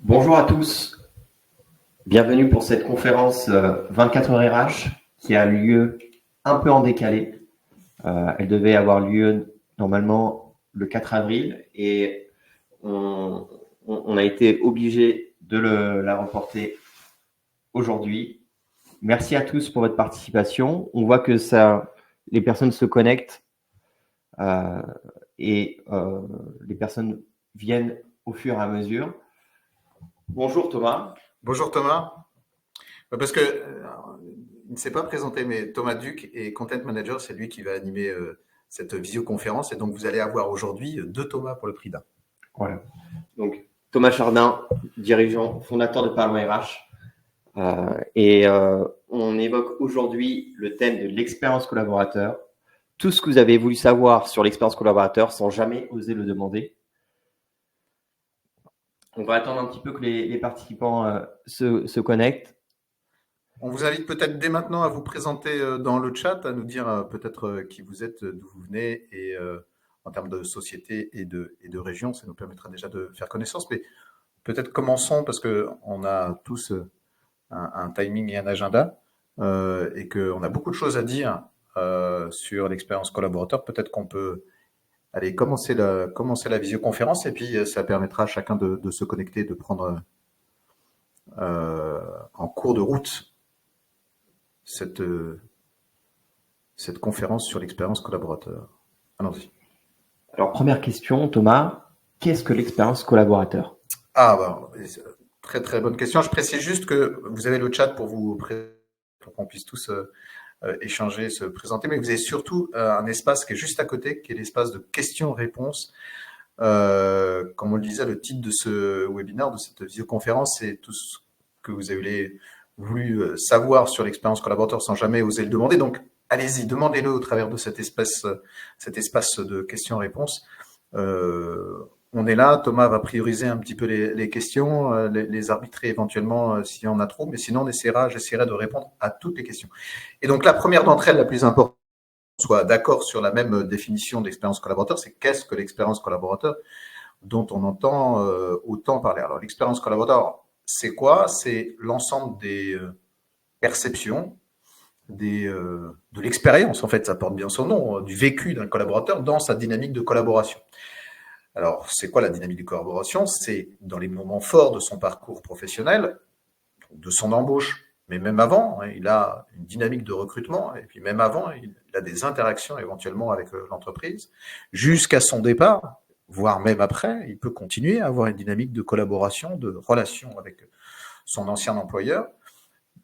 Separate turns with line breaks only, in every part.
Bonjour à tous, bienvenue pour cette conférence 24 heures RH qui a lieu un peu en décalé. Elle devait avoir lieu normalement le 4 avril et on a été obligé de la reporter aujourd'hui. Merci à tous pour votre participation. On voit que les personnes se connectent et les personnes viennent au fur et à mesure. Bonjour Thomas.
Bonjour Thomas. Parce que il ne s'est pas présenté, mais Thomas Duc est Content Manager, c'est lui qui va animer cette visioconférence. Et donc vous allez avoir aujourd'hui deux Thomas pour le prix d'un.
Voilà. Donc Thomas Chardin, dirigeant, fondateur de Parlons RH. On évoque aujourd'hui le thème de l'expérience collaborateur. Tout ce que vous avez voulu savoir sur l'expérience collaborateur sans jamais oser le demander. On va attendre un petit peu que les participants se connectent.
On vous invite peut-être dès maintenant à vous présenter dans le chat, à nous dire peut-être qui vous êtes, d'où vous venez et en termes de société et de région, ça nous permettra déjà de faire connaissance. Mais peut-être commençons parce qu'on a tous un timing et un agenda et qu'on a beaucoup de choses à dire sur l'expérience collaborateur. Peut-être qu'on peut commencer la visioconférence et puis ça permettra à chacun de se connecter, de prendre en cours de route cette conférence sur l'expérience collaborateur. Allons-y.
Alors, première question, Thomas, qu'est-ce que l'expérience collaborateur ?
Très très bonne question. Je précise juste que vous avez le chat pour qu'on puisse tous échanger, se présenter, mais vous avez surtout un espace qui est juste à côté, qui est l'espace de questions-réponses. Comme on le disait, le titre de ce webinaire, de cette visioconférence, c'est tout ce que vous avez voulu savoir sur l'expérience collaborateur sans jamais oser le demander. Donc, allez-y, demandez-le au travers de cet espace de questions-réponses. On est là, Thomas va prioriser un petit peu les questions, les arbitrer éventuellement s'il y en a trop, mais sinon j'essaierai de répondre à toutes les questions. Et donc la première d'entre elles, la plus importante, soit d'accord sur la même définition d'expérience collaborateur, c'est qu'est-ce que l'expérience collaborateur dont on entend autant parler. Alors l'expérience collaborateur, c'est quoi? C'est l'ensemble des perceptions, de l'expérience, en fait, ça porte bien son nom, du vécu d'un collaborateur dans sa dynamique de collaboration. Alors, c'est quoi la dynamique de collaboration? C'est dans les moments forts de son parcours professionnel, de son embauche, mais même avant, il a une dynamique de recrutement, et puis même avant, il a des interactions éventuellement avec l'entreprise, jusqu'à son départ, voire même après, il peut continuer à avoir une dynamique de collaboration, de relation avec son ancien employeur.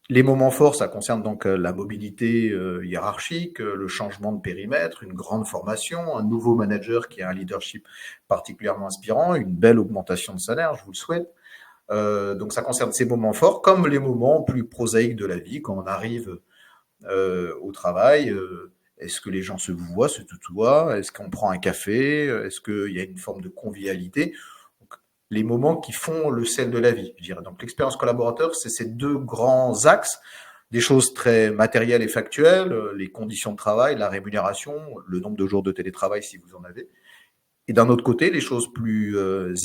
Les moments forts, ça concerne donc la mobilité hiérarchique, le changement de périmètre, une grande formation, un nouveau manager qui a un leadership particulièrement inspirant, une belle augmentation de salaire, je vous le souhaite. Donc ça concerne ces moments forts, comme les moments plus prosaïques de la vie, quand on arrive au travail. Est-ce que les gens se voient, se tutoient? Est-ce qu'on prend un café? Est-ce qu'il y a une forme de convivialité? Les moments qui font le sel de la vie, je dirais. Donc l'expérience collaborateur, c'est ces deux grands axes, des choses très matérielles et factuelles, les conditions de travail, la rémunération, le nombre de jours de télétravail si vous en avez. Et d'un autre côté, les choses plus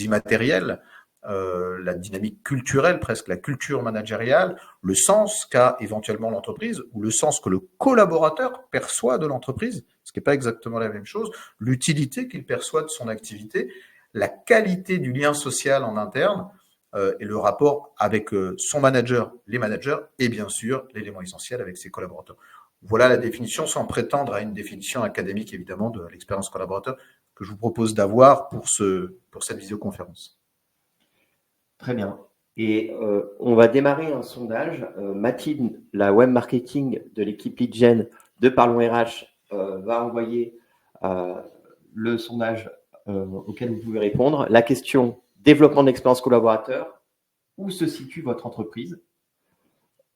immatérielles, la dynamique culturelle, presque la culture managériale, le sens qu'a éventuellement l'entreprise, ou le sens que le collaborateur perçoit de l'entreprise, ce qui n'est pas exactement la même chose, l'utilité qu'il perçoit de son activité, la qualité du lien social en interne et le rapport avec son manager, les managers et bien sûr l'élément essentiel avec ses collaborateurs. Voilà la définition sans prétendre à une définition académique évidemment de l'expérience collaborateur que je vous propose d'avoir pour cette visioconférence.
Très bien. Et on va démarrer un sondage. Mathilde, la web marketing de l'équipe Lead de Parlons RH, va envoyer le sondage auquel vous pouvez répondre. La question développement de l'expérience collaborateur, où se situe votre entreprise?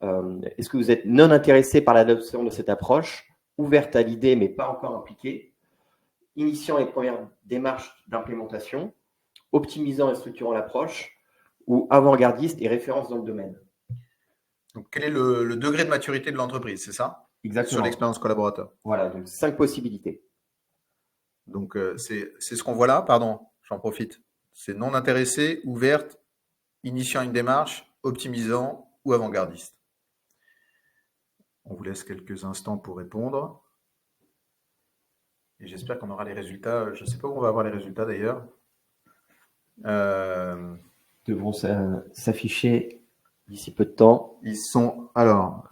Est-ce que vous êtes non intéressé par l'adoption de cette approche, ouverte à l'idée mais pas encore impliquée, initiant les premières démarches d'implémentation, optimisant et structurant l'approche, ou avant-gardiste et référence dans le domaine?
Donc, quel est le degré de maturité de l'entreprise, c'est ça?
Exactement.
Sur l'expérience collaborateur.
Voilà, donc 5 possibilités.
Donc, c'est ce qu'on voit là, pardon, j'en profite. C'est non intéressé, ouverte initiant une démarche, optimisant ou avant-gardiste. On vous laisse quelques instants pour répondre. Et j'espère qu'on aura les résultats. Je ne sais pas où on va avoir les résultats d'ailleurs.
Devront s'afficher d'ici peu de temps.
Ils sont. Alors.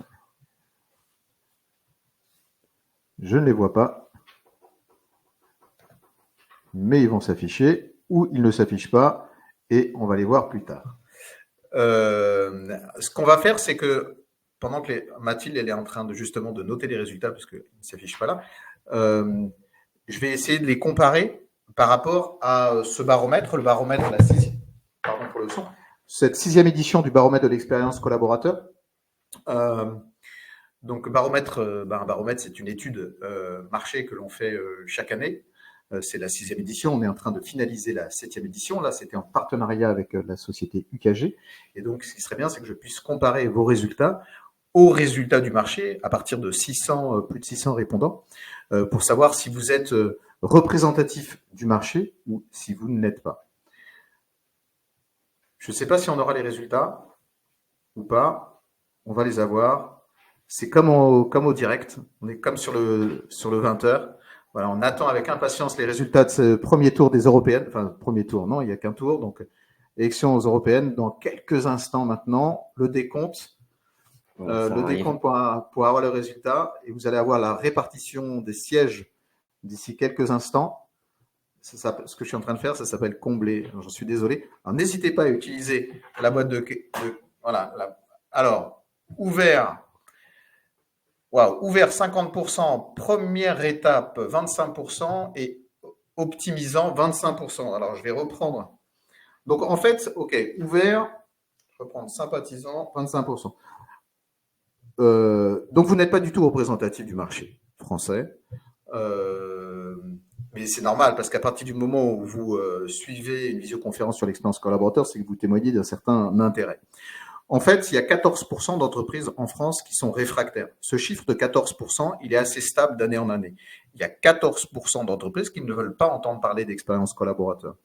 Je ne les vois pas. Mais ils vont s'afficher ou ils ne s'affichent pas. Et on va les voir plus tard. Ce qu'on va faire, c'est que pendant que Mathilde elle est en train de justement de noter les résultats, parce qu'ils ne s'affichent pas là, je vais essayer de les comparer par rapport à ce baromètre, le baromètre, pardon pour le son, cette 6e édition du baromètre de l'expérience collaborateur. Donc, baromètre, un baromètre, c'est une étude marché que l'on fait chaque année. C'est la 6e édition. On est en train de finaliser la 7e édition. Là, c'était en partenariat avec la société UKG. Et donc, ce qui serait bien, c'est que je puisse comparer vos résultats aux résultats du marché à partir de plus de 600 répondants pour savoir si vous êtes représentatif du marché ou si vous ne l'êtes pas. Je ne sais pas si on aura les résultats ou pas. On va les avoir. C'est comme au direct. On est comme sur le 20h. Voilà, on attend avec impatience les résultats de ce premier tour des européennes. Enfin, premier tour, non, il n'y a qu'un tour. Donc, élection aux européennes dans quelques instants maintenant. Le décompte. Le décompte pour avoir le résultat. Et vous allez avoir la répartition des sièges d'ici quelques instants. Ce que je suis en train de faire, ça s'appelle combler. J'en suis désolé. Alors, n'hésitez pas à utiliser la boîte voilà. Alors, ouvert 50%, première étape 25% et optimisant 25%. Alors, je vais reprendre. Donc, en fait, OK, ouvert, je vais reprendre sympathisant, 25%. Donc, vous n'êtes pas du tout représentatif du marché français. Mais c'est normal parce qu'à partir du moment où vous suivez une visioconférence sur l'expérience collaborateur, c'est que vous témoignez d'un certain intérêt. En fait, il y a 14% d'entreprises en France qui sont réfractaires. Ce chiffre de 14%, il est assez stable d'année en année. Il y a 14% d'entreprises qui ne veulent pas entendre parler d'expérience collaborateur.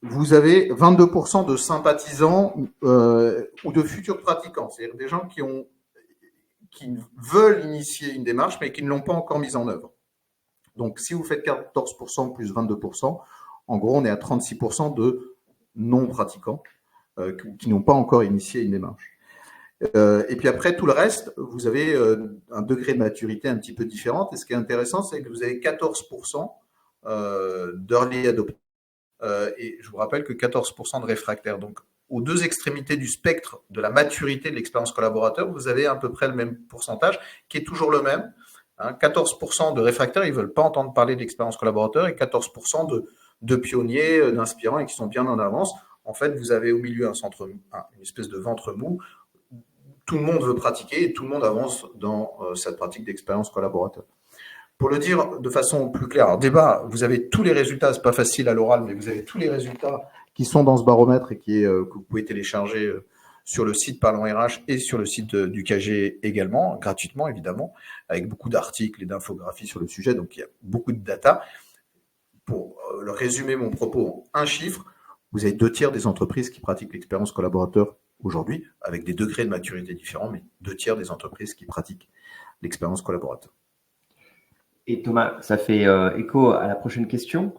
Vous avez 22% de sympathisants ou de futurs pratiquants, c'est-à-dire des gens qui veulent initier une démarche mais qui ne l'ont pas encore mise en œuvre. Donc, si vous faites 14% plus 22%, en gros, on est à 36% de non-pratiquants qui n'ont pas encore initié une démarche. Et puis après, tout le reste, vous avez un degré de maturité un petit peu différent. Et ce qui est intéressant, c'est que vous avez 14% d'early adopters. Et je vous rappelle que 14% de réfractaires. Donc, aux deux extrémités du spectre de la maturité de l'expérience collaborateur, vous avez à peu près le même pourcentage, qui est toujours le même. 14% de réfractaires, ils ne veulent pas entendre parler d'expérience collaborateur et 14% de pionniers, d'inspirants et qui sont bien en avance. En fait, vous avez au milieu une espèce de ventre mou. Tout le monde veut pratiquer et tout le monde avance dans cette pratique d'expérience collaborateur. Pour le dire de façon plus claire, alors débat, vous avez tous les résultats, c'est pas facile à l'oral, mais vous avez tous les résultats qui sont dans ce baromètre et que vous pouvez télécharger sur le site Parlons RH et sur le site du KG également, gratuitement évidemment, avec beaucoup d'articles et d'infographies sur le sujet, donc il y a beaucoup de data. Pour résumer mon propos en un chiffre, vous avez 2/3 des entreprises qui pratiquent l'expérience collaborateur aujourd'hui, avec des degrés de maturité différents, mais 2/3 des entreprises qui pratiquent l'expérience collaborateur.
Et Thomas, ça fait écho à la prochaine question.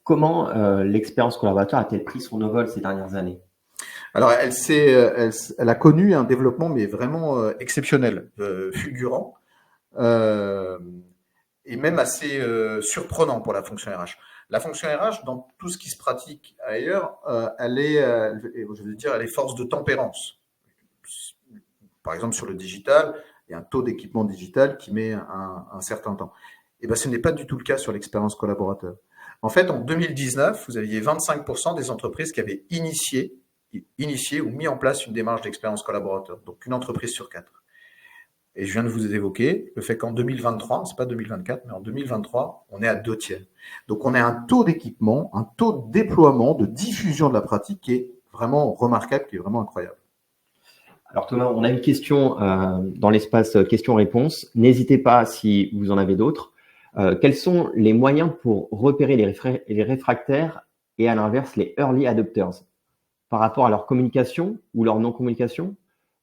Comment l'expérience collaborateur a-t-elle pris son envol ces dernières années?
Alors, elle a connu un développement, mais vraiment exceptionnel, fulgurant, et même assez surprenant pour la fonction RH. La fonction RH, dans tout ce qui se pratique ailleurs, elle est force de tempérance. Par exemple, sur le digital, il y a un taux d'équipement digital qui met un certain temps. Et bien, ce n'est pas du tout le cas sur l'expérience collaborateur. En fait, en 2019, vous aviez 25% des entreprises qui avaient initié ou mis en place une démarche d'expérience collaborateur, donc une entreprise sur 4. Et je viens de vous évoquer le fait qu'en 2023, c'est pas 2024, mais en 2023, on est à 2/3. Donc, on a un taux d'équipement, un taux de déploiement, de diffusion de la pratique qui est vraiment remarquable, qui est vraiment incroyable.
Alors Thomas, on a une question dans l'espace questions-réponses. N'hésitez pas si vous en avez d'autres. Quels sont les moyens pour repérer les réfractaires et à l'inverse les early adopters? par rapport à leur communication ou leur non-communication,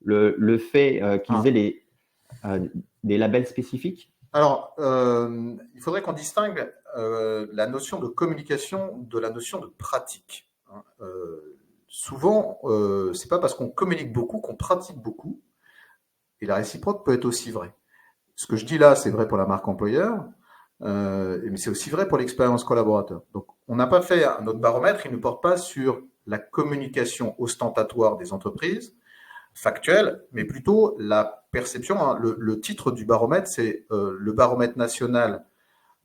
le fait qu'ils aient des labels spécifiques?
Alors, il faudrait qu'on distingue la notion de communication de la notion de pratique. Hein. Souvent, c'est pas parce qu'on communique beaucoup qu'on pratique beaucoup, et la réciproque peut être aussi vraie. Ce que je dis là, c'est vrai pour la marque employeur, mais c'est aussi vrai pour l'expérience collaborateur. Donc, on n'a pas fait notre baromètre, il ne porte pas sur la communication ostentatoire des entreprises, factuelle, mais plutôt la perception. Hein. Le titre du baromètre, c'est le baromètre national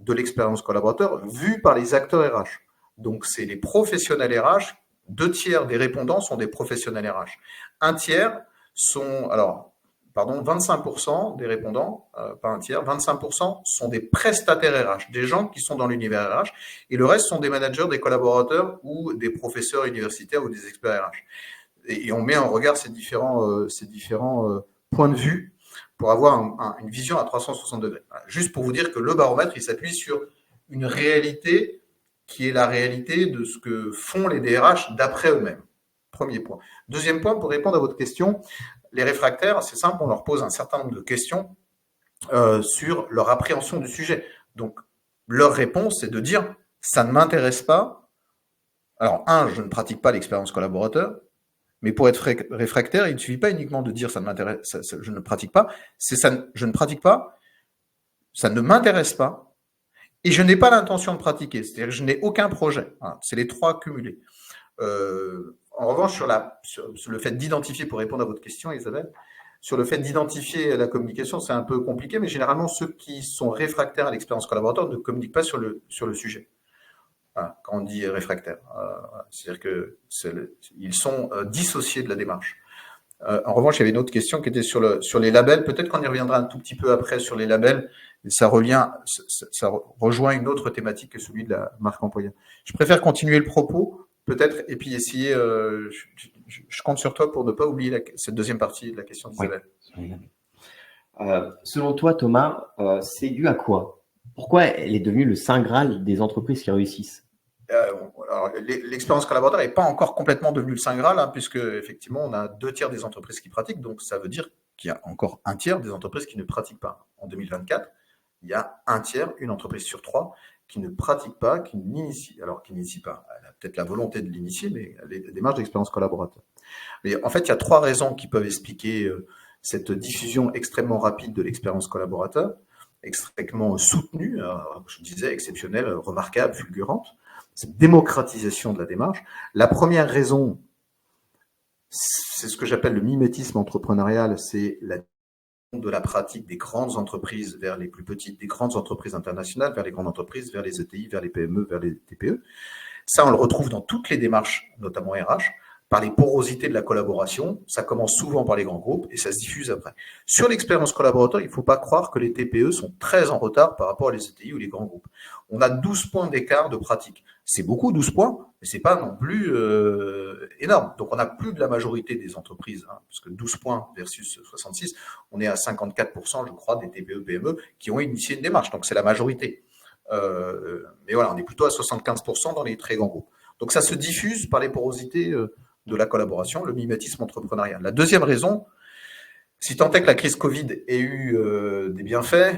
de l'expérience collaborateur vu par les acteurs RH. Donc, c'est les professionnels RH. 2 tiers des répondants sont des professionnels RH. Un tiers sont, 25% des répondants, pas un tiers, 25% sont des prestataires RH, des gens qui sont dans l'univers RH, et le reste sont des managers, des collaborateurs ou des professeurs universitaires ou des experts RH. Et on met en regard ces différents points de vue pour avoir une vision à 360 degrés. Juste pour vous dire que le baromètre, il s'appuie sur une réalité qui est la réalité de ce que font les DRH d'après eux-mêmes. Premier point. Deuxième point, pour répondre à votre question, les réfractaires, c'est simple, on leur pose un certain nombre de questions sur leur appréhension du sujet. Donc, leur réponse, c'est de dire « ça ne m'intéresse pas ». Alors, je ne pratique pas l'expérience collaborateur, mais pour être réfractaire, il ne suffit pas uniquement de dire « ça ne m'intéresse, je ne pratique pas », c'est « je ne pratique pas, ça ne m'intéresse pas, et je n'ai pas l'intention de pratiquer », c'est-à-dire que je n'ai aucun projet. Voilà, c'est les trois cumulés. En revanche, sur le fait d'identifier, pour répondre à votre question, Isabelle, sur le fait d'identifier la communication, c'est un peu compliqué, mais généralement, ceux qui sont réfractaires à l'expérience collaborateur ne communiquent pas sur le sujet. Voilà, quand on dit réfractaire, c'est-à-dire qu'ils sont dissociés de la démarche. En revanche, il y avait une autre question qui était sur les labels. Peut-être qu'on y reviendra un tout petit peu après sur les labels. Et ça rejoint une autre thématique que celui de la marque employeur. Je préfère continuer le propos, peut-être, et puis essayer. Je compte sur toi pour ne pas oublier cette deuxième partie de la question d'Isabelle.
Oui. Selon toi, Thomas, c'est dû à quoi? Pourquoi elle est devenue le saint graal des entreprises qui réussissent?
L'expérience collaborateur n'est pas encore complètement devenue le saint graal, puisque effectivement, on a 2 tiers des entreprises qui pratiquent, donc ça veut dire qu'il y a encore 1 tiers des entreprises qui ne pratiquent pas. En 2024, il y a 1 tiers, une entreprise sur 3, qui ne pratique pas, qui n'initie pas. Elle a peut-être la volonté de l'initier, mais les démarches d'expérience collaborateur. Mais en fait, il y a 3 raisons qui peuvent expliquer cette diffusion extrêmement rapide de l'expérience collaborateur, extrêmement soutenue, je disais exceptionnelle, remarquable, fulgurante, cette démocratisation de la démarche. La première raison, c'est ce que j'appelle le mimétisme entrepreneurial, c'est de la pratique des grandes entreprises vers les plus petites, des grandes entreprises internationales vers les grandes entreprises, vers les ETI, vers les PME, vers les TPE. Ça, on le retrouve dans toutes les démarches, notamment RH, par les porosités de la collaboration. Ça commence souvent par les grands groupes et ça se diffuse après. Sur l'expérience collaborateur, il ne faut pas croire que les TPE sont très en retard par rapport à les ETI ou les grands groupes. On a 12 points d'écart de pratique. C'est beaucoup, 12 points, mais c'est pas non plus énorme. Donc, on n'a plus de la majorité des entreprises, parce que 12 points versus 66, on est à 54%, je crois, des TPE, PME qui ont initié une démarche. Donc, c'est la majorité. Mais voilà, on est plutôt à 75% dans les très grands groupes. Donc, ça se diffuse par les porosités de la collaboration, le mimétisme entrepreneurial. La deuxième raison, si tant est que la crise Covid ait eu des bienfaits,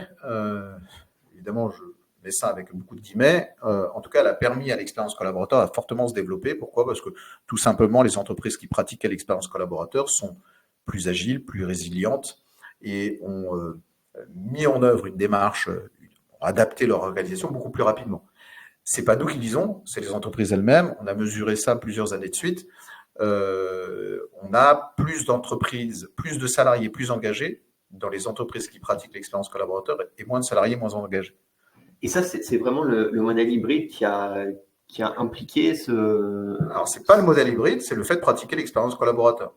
évidemment, je mets ça avec beaucoup de guillemets, en tout cas, elle a permis à l'expérience collaborateur à fortement se développer. Pourquoi? Parce que tout simplement, les entreprises qui pratiquaient l'expérience collaborateur sont plus agiles, plus résilientes et ont mis en œuvre une démarche, ont adapté leur organisation beaucoup plus rapidement. C'est pas nous qui le disons, c'est les entreprises elles-mêmes. On a mesuré ça plusieurs années de suite. On a plus d'entreprises, plus de salariés plus engagés dans les entreprises qui pratiquent l'expérience collaborateur et moins de salariés moins engagés.
Et ça, c'est vraiment le modèle hybride qui a impliqué ce…
Alors, c'est pas le modèle hybride, c'est le fait de pratiquer l'expérience collaborateur.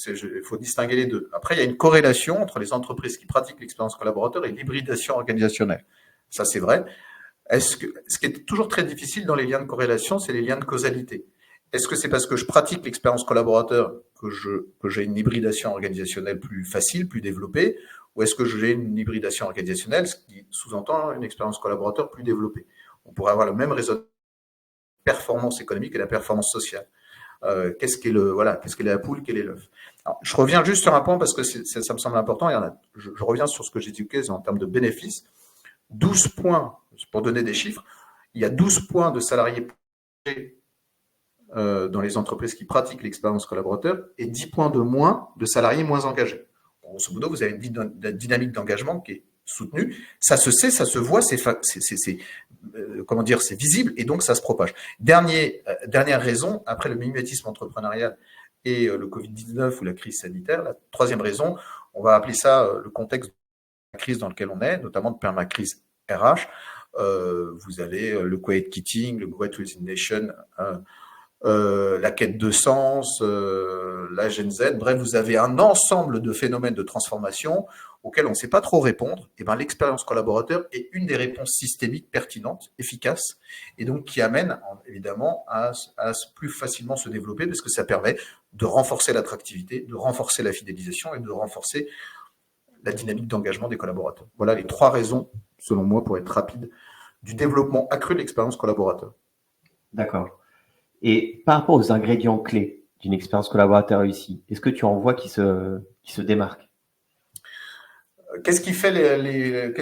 Il faut distinguer les deux. Après, il y a une corrélation entre les entreprises qui pratiquent l'expérience collaborateur et l'hybridation organisationnelle. Ça, c'est vrai. Ce qui est toujours très difficile dans les liens de corrélation, c'est les liens de causalité. Est-ce que c'est parce que je pratique l'expérience collaborateur que j'ai une hybridation organisationnelle plus facile, plus développée, ou est-ce que j'ai une hybridation organisationnelle, ce qui sous-entend une expérience collaborateur plus développée? On pourrait avoir le même raisonnement de la performance économique et la performance sociale. Qu'est-ce qu'est la poule, quel est l'œuf. Alors, je reviens juste sur un point parce que ça me semble important. Je reviens sur ce que j'ai dit en termes de bénéfices. 12 points, pour donner des chiffres, il y a 12 points de salariés dans les entreprises qui pratiquent l'expérience collaborateur et 10 points de moins de salariés moins engagés. Grosso modo, vous avez une dynamique d'engagement qui est soutenue. Ça se sait, ça se voit, c'est visible et donc ça se propage. Dernière raison, après le mimétisme entrepreneurial et le Covid-19 ou la crise sanitaire, la troisième raison, on va appeler ça le contexte de la crise dans lequel on est, notamment de permacrise RH. Vous avez le quiet quitting, le great resignation, la quête de sens, la Gen Z. Bref, vous avez un ensemble de phénomènes de transformation auxquels on ne sait pas trop répondre. Et ben, l'expérience collaborateur est une des réponses systémiques pertinentes, efficaces, et donc qui amène évidemment à plus facilement se développer parce que ça permet de renforcer l'attractivité, de renforcer la fidélisation et de renforcer la dynamique d'engagement des collaborateurs. Voilà les 3 raisons, selon moi, pour être rapide, du développement accru de l'expérience collaborateur.
D'accord. Et par rapport aux ingrédients clés d'une expérience collaborateur réussie, est-ce que tu en vois qui se démarquent?
Qu'est-ce qui fait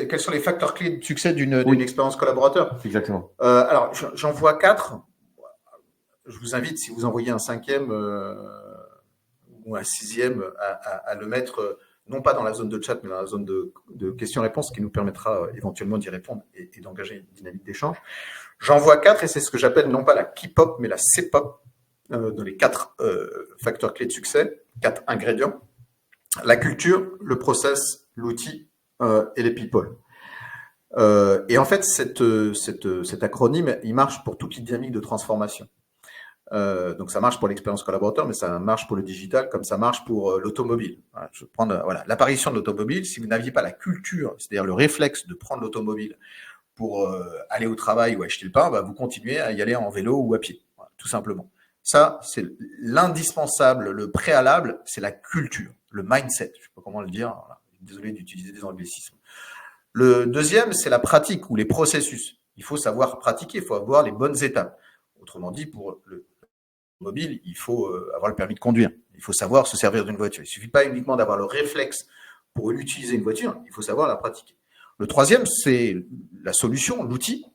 quels sont les facteurs clés de succès d'une expérience collaborateur?
Exactement.
Alors, j'en vois 4. Je vous invite, si vous envoyez un 5e ou un 6e, à le mettre, non pas dans la zone de chat, mais dans la zone de questions-réponses, qui nous permettra éventuellement d'y répondre et d'engager une dynamique d'échange. J'en vois 4, et c'est ce que j'appelle non pas la K-pop, mais la C-pop, dans les 4 facteurs clés de succès, 4 ingrédients. La culture, le process, l'outil et les people. Et en fait, cet acronyme, il marche pour toutes les dynamiques de transformation. Donc ça marche pour l'expérience collaborateur, mais ça marche pour le digital comme ça marche pour l'automobile. Je vais prendre l'apparition de l'automobile. Si vous n'aviez pas la culture, c'est-à-dire le réflexe de prendre l'automobile pour aller au travail ou acheter le pain, vous continuez à y aller en vélo ou à pied, tout simplement. Ça, c'est l'indispensable, le préalable, c'est la culture, le mindset. Je ne sais pas comment le dire. Voilà. Désolé d'utiliser des anglicismes. Le deuxième, c'est la pratique ou les processus. Il faut savoir pratiquer, il faut avoir les bonnes étapes. Autrement dit, pour le mobile, il faut avoir le permis de conduire. Il faut savoir se servir d'une voiture. Il ne suffit pas uniquement d'avoir le réflexe pour utiliser une voiture, il faut savoir la pratiquer. Le troisième, c'est la solution, l'outil.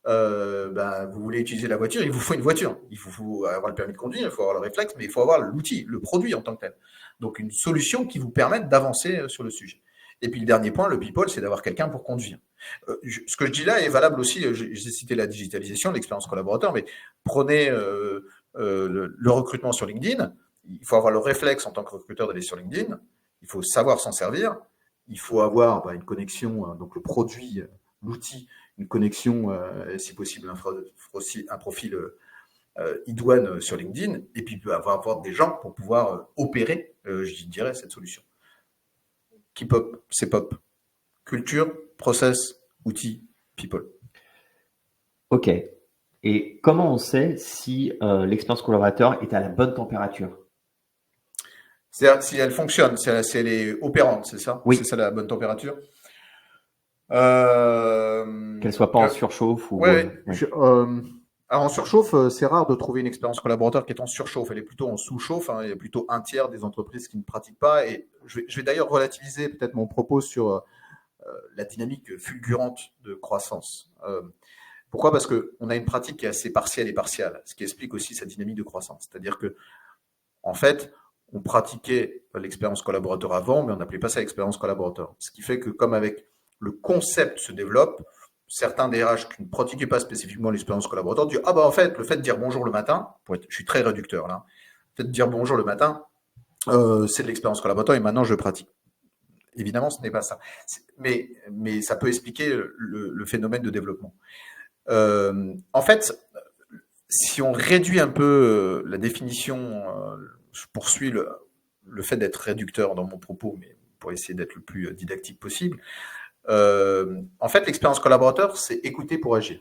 Vous voulez utiliser la voiture, il vous faut une voiture. Il faut avoir le permis de conduire, il faut avoir le réflexe, mais il faut avoir l'outil, le produit en tant que tel. Donc une solution qui vous permette d'avancer sur le sujet. Et puis le dernier point, le people, c'est d'avoir quelqu'un pour conduire. Ce que je dis là est valable aussi, j'ai cité la digitalisation, l'expérience collaborateur, mais prenez le recrutement sur LinkedIn. Il faut avoir le réflexe en tant que recruteur d'aller sur LinkedIn, il faut savoir s'en servir, il faut avoir une connexion, donc le produit, l'outil, une connexion, si possible un profil idoine sur LinkedIn, et puis il peut avoir des gens pour pouvoir opérer, je dirais, cette solution. K-pop, C-pop, culture, process, outils, people.
Ok. Et comment on sait si l'expérience collaborateur est à la bonne température?
C'est-à-dire si elle fonctionne, si elle est opérante, c'est ça?
Oui.
C'est ça la bonne température?
Qu'elle soit pas en surchauffe ou.
Ouais. Alors en surchauffe, c'est rare de trouver une expérience collaborateur qui est en surchauffe. Elle est plutôt en sous-chauffe. Il y a plutôt un tiers des entreprises qui ne pratiquent pas. Et je vais d'ailleurs relativiser peut-être mon propos sur la dynamique fulgurante de croissance. Pourquoi? Parce qu'on a une pratique qui est assez partielle et partiale, ce qui explique aussi sa dynamique de croissance. C'est-à-dire que, en fait, on pratiquait l'expérience collaborateur avant, mais on n'appelait pas ça l'expérience collaborateur. Ce qui fait que, comme avec le concept se développe, certains DRH qui ne pratiquaient pas spécifiquement l'expérience collaborateur disent en fait, le fait de dire bonjour le matin, je suis très réducteur là, le fait de dire bonjour le matin, c'est de l'expérience collaborateur et maintenant je pratique. Évidemment, ce n'est pas ça. Mais ça peut expliquer le phénomène de développement. En fait, si on réduit un peu la définition, je poursuis le fait d'être réducteur dans mon propos, mais pour essayer d'être le plus didactique possible. En fait, l'expérience collaborateur, c'est écouter pour agir.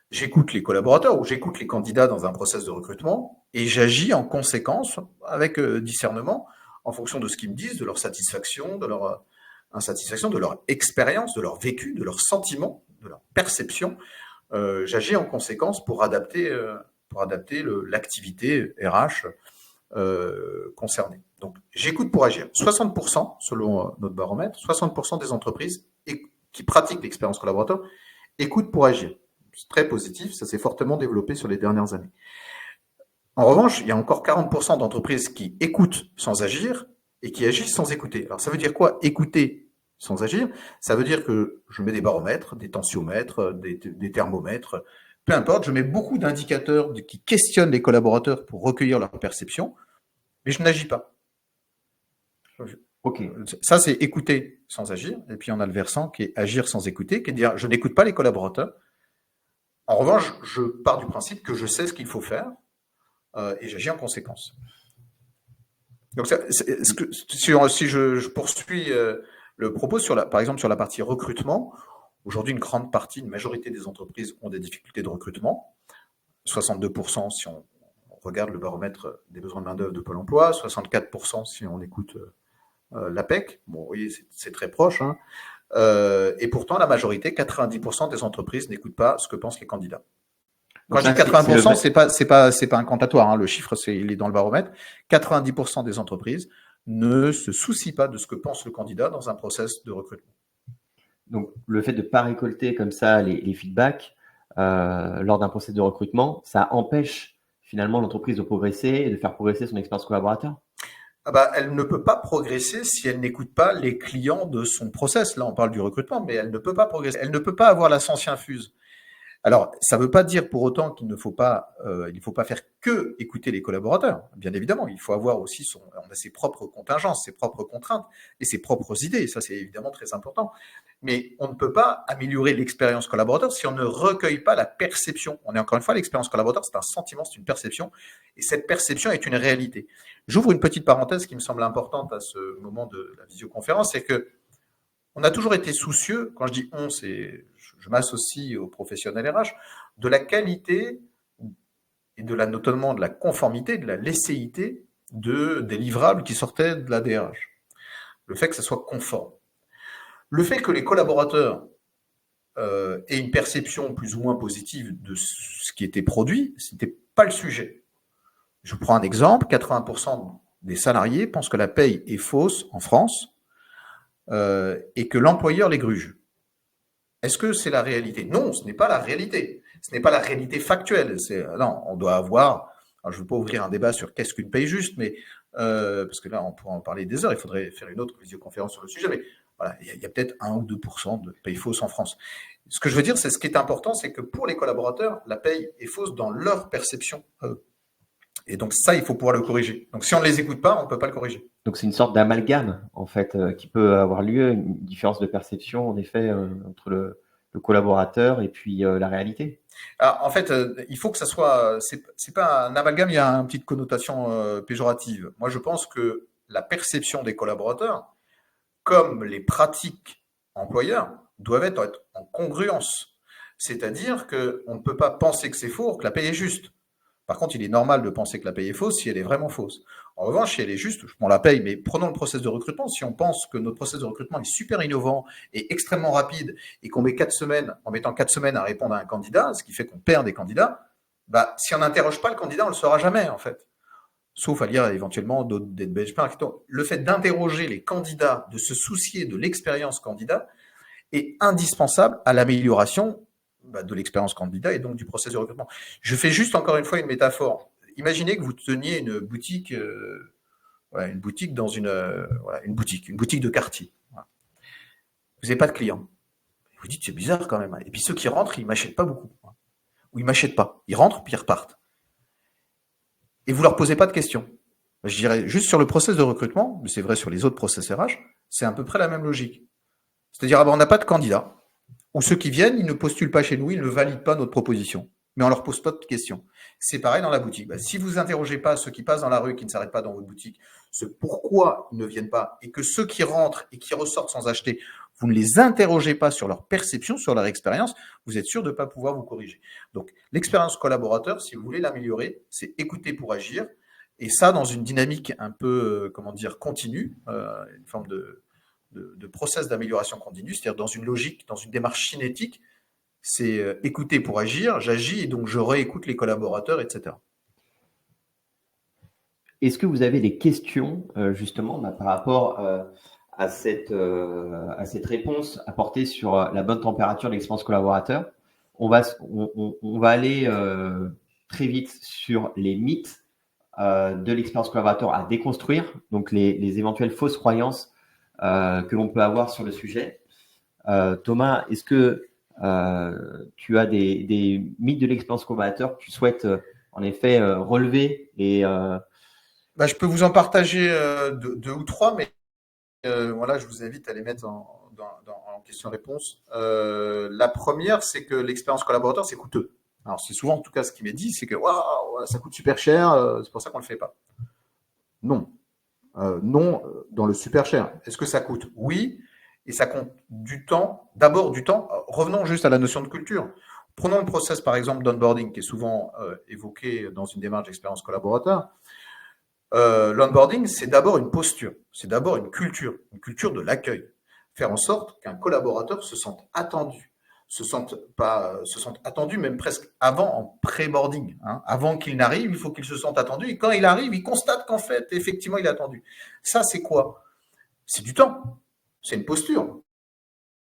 J'écoute les collaborateurs ou j'écoute les candidats dans un process de recrutement et j'agis en conséquence avec discernement en fonction de ce qu'ils me disent, de leur satisfaction, de leur insatisfaction, de leur expérience, de leur vécu, de leurs sentiments, de leur perception. J'agis en conséquence pour adapter pour adapter l'activité RH concernée. Donc, j'écoute pour agir. 60%, selon notre baromètre, 60% des entreprises qui pratiquent l'expérience collaborateur écoutent pour agir. C'est très positif, ça s'est fortement développé sur les dernières années. En revanche, il y a encore 40% d'entreprises qui écoutent sans agir et qui agissent sans écouter. Alors, ça veut dire quoi, écouter sans agir? Ça veut dire que je mets des baromètres, des tensiomètres, des thermomètres, peu importe, je mets beaucoup d'indicateurs qui questionnent les collaborateurs pour recueillir leur perception, mais je n'agis pas.
Ok.
Ça, c'est écouter sans agir. Et puis, on a le versant qui est agir sans écouter, qui est dire je n'écoute pas les collaborateurs. En revanche, je pars du principe que je sais ce qu'il faut faire et j'agis en conséquence. Donc, si je poursuis le propos, par exemple, sur la partie recrutement, aujourd'hui, une majorité des entreprises ont des difficultés de recrutement. 62% si on regarde le baromètre des besoins de main-d'œuvre de Pôle emploi, 64% si on écoute l'APEC. Bon, vous voyez, c'est très proche. Hein. Et pourtant, la majorité, 90% des entreprises n'écoutent pas ce que pensent les candidats. Quand je dis 80%, c'est pas incantatoire. Hein. Le chiffre, il est dans le baromètre. 90% des entreprises ne se soucient pas de ce que pense le candidat dans un process de recrutement.
Donc, le fait de ne pas récolter comme ça les feedbacks lors d'un process de recrutement, ça empêche finalement l'entreprise de progresser et de faire progresser son expérience collaborateur?
Elle ne peut pas progresser si elle n'écoute pas les clients de son process. Là, on parle du recrutement, mais elle ne peut pas progresser. Elle ne peut pas avoir la science infuse. Alors, ça ne veut pas dire pour autant qu'il ne faut pas faire que écouter les collaborateurs. Bien évidemment, il faut avoir aussi on a ses propres contingences, ses propres contraintes et ses propres idées. Ça, c'est évidemment très important. Mais on ne peut pas améliorer l'expérience collaborateur si on ne recueille pas la perception. On est encore une fois, l'expérience collaborateur, c'est un sentiment, c'est une perception. Et cette perception est une réalité. J'ouvre une petite parenthèse qui me semble importante à ce moment de la visioconférence, c'est que on a toujours été soucieux, quand je dis on, je m'associe aux professionnels RH, de la qualité et notamment de la conformité, de la lecéité des livrables qui sortaient de la DRH. Le fait que ça soit conforme. Le fait que les collaborateurs aient une perception plus ou moins positive de ce qui était produit, ce n'était pas le sujet. Je prends un exemple, 80% des salariés pensent que la paye est fausse en France, et que l'employeur les gruge. Est-ce que c'est la réalité? Non, ce n'est pas la réalité. Ce n'est pas la réalité factuelle. Non, on doit avoir. Alors, je ne veux pas ouvrir un débat sur qu'est-ce qu'une paye juste, mais parce que là, on pourrait en parler des heures. Il faudrait faire une autre visioconférence sur le sujet. Mais voilà, il y a peut-être 1 ou 2% de paye fausse en France. Ce que je veux dire, c'est ce qui est important, c'est que pour les collaborateurs, la paye est fausse dans leur perception. Et donc ça, il faut pouvoir le corriger. Donc si on ne les écoute pas, on ne peut pas le corriger.
Donc c'est une sorte d'amalgame, en fait, qui peut avoir lieu, une différence de perception, en effet, entre le collaborateur et puis la réalité.
Alors, en fait, il faut que ça soit. C'est pas un amalgame, il y a une petite connotation péjorative. Moi, je pense que la perception des collaborateurs, comme les pratiques employeurs, doivent être en congruence. C'est-à-dire qu'on ne peut pas penser que c'est faux, que la paye est juste. Par contre, il est normal de penser que la paye est fausse si elle est vraiment fausse. En revanche, si elle est juste, je prends la paye, mais prenons le process de recrutement. Si on pense que notre process de recrutement est super innovant et extrêmement rapide et qu'on met 4 semaines, en mettant 4 semaines à répondre à un candidat, ce qui fait qu'on perd des candidats, si on n'interroge pas le candidat, on ne le saura jamais, en fait. Sauf à lire éventuellement des benchmarks. Le fait d'interroger les candidats, de se soucier de l'expérience candidat, est indispensable à l'amélioration de l'expérience candidat et donc du processus de recrutement. Je fais juste encore une fois une métaphore. Imaginez que vous teniez une boutique, dans une boutique de quartier. Voilà. Vous n'avez pas de clients. Vous dites c'est bizarre quand même. Et puis ceux qui rentrent, ils m'achètent pas beaucoup, ou ils m'achètent pas. Ils rentrent puis ils repartent. Et vous leur posez pas de questions. Je dirais juste sur le process de recrutement, mais c'est vrai sur les autres process RH, c'est à peu près la même logique. C'est-à-dire on n'a pas de candidats. Ou ceux qui viennent, ils ne postulent pas chez nous, ils ne valident pas notre proposition. Mais on ne leur pose pas de questions. C'est pareil dans la boutique. Si vous n'interrogez pas ceux qui passent dans la rue, qui ne s'arrêtent pas dans votre boutique, ce pourquoi ils ne viennent pas, et que ceux qui rentrent et qui ressortent sans acheter, vous ne les interrogez pas sur leur perception, sur leur expérience, vous êtes sûr de ne pas pouvoir vous corriger. Donc, l'expérience collaborateur, si vous voulez l'améliorer, c'est écouter pour agir. Et ça, dans une dynamique un peu, continue, une forme de process d'amélioration continue, c'est-à-dire dans une logique, dans une démarche cinétique, c'est écouter pour agir, j'agis et donc je réécoute les collaborateurs, etc.
Est-ce que vous avez des questions justement par rapport à cette réponse apportée sur la bonne température de l'expérience collaborateur? On va aller très vite sur les mythes de l'expérience collaborateur à déconstruire, donc les éventuelles fausses croyances que l'on peut avoir sur le sujet. Thomas, est-ce que tu as des mythes de l'expérience collaborateur que tu souhaites en effet relever et
Je peux vous en partager deux ou trois, mais voilà, je vous invite à les mettre en question-réponse. La première, c'est que l'expérience collaborateur, c'est coûteux. Alors, c'est souvent, en tout cas, ce qui m'est dit, c'est que waouh, ça coûte super cher, c'est pour ça qu'on ne le fait pas. Non. Non, dans le super cher. Est-ce que ça coûte? Oui, et ça compte du temps, d'abord du temps. Revenons juste à la notion de culture. Prenons le process, par exemple, d'onboarding, qui est souvent évoqué dans une démarche d'expérience collaborateur. L'onboarding, c'est d'abord une posture, c'est d'abord une culture de l'accueil. Faire en sorte qu'un collaborateur se sente attendu, se sente attendu même presque avant en pré-boarding. Hein. Avant qu'il n'arrive, il faut qu'il se sente attendu. Et quand il arrive, il constate qu'en fait, effectivement, il est attendu. Ça, c'est quoi? C'est du temps. C'est une posture.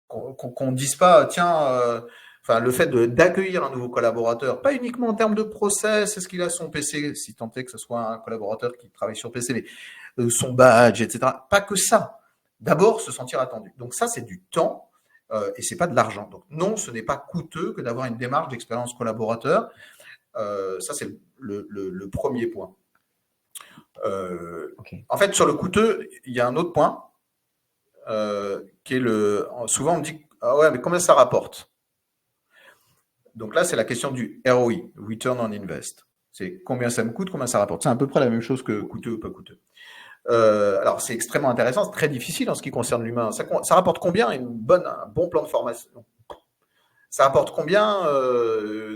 Qu'on ne dise pas, tiens, le fait d'accueillir un nouveau collaborateur, pas uniquement en termes de process, est-ce qu'il a son PC, si tant est que ce soit un collaborateur qui travaille sur PC, mais son badge, etc. Pas que ça. D'abord, se sentir attendu. Donc ça, c'est du temps et c'est pas de l'argent. Donc non, ce n'est pas coûteux que d'avoir une démarche d'expérience collaborateur. Ça, c'est le premier point.
Okay.
En fait, sur le coûteux, il y a un autre point qui est souvent on me dit ah ouais, mais combien ça rapporte? Donc là, c'est la question du ROI, Return on Invest. C'est combien ça me coûte, combien ça rapporte. C'est à peu près la même chose que coûteux ou pas coûteux. Alors c'est extrêmement intéressant, c'est très difficile en ce qui concerne l'humain. Ça rapporte combien un bon plan de formation? Ça rapporte combien